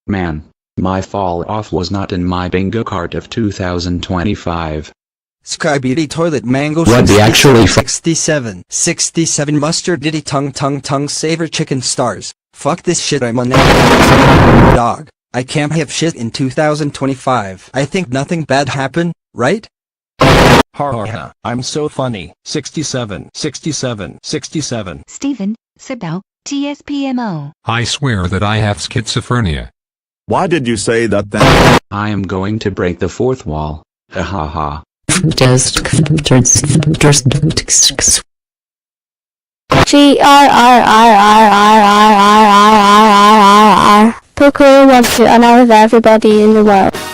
Man, my fall off was not in my bingo card of 2025. Sky toilet mango What the actually 67 mustard ditty tongue savor chicken stars. Fuck this shit, I'm on that dog. I can't have shit in 2025. I think nothing bad happened, right? Ha ha, I'm so funny. 67. Steven, Sabao, TSPMO. I swear that I have schizophrenia. Why did you say that then? I am going to break the fourth wall. Ha ha ha. Poker wants to announce everybody in the world.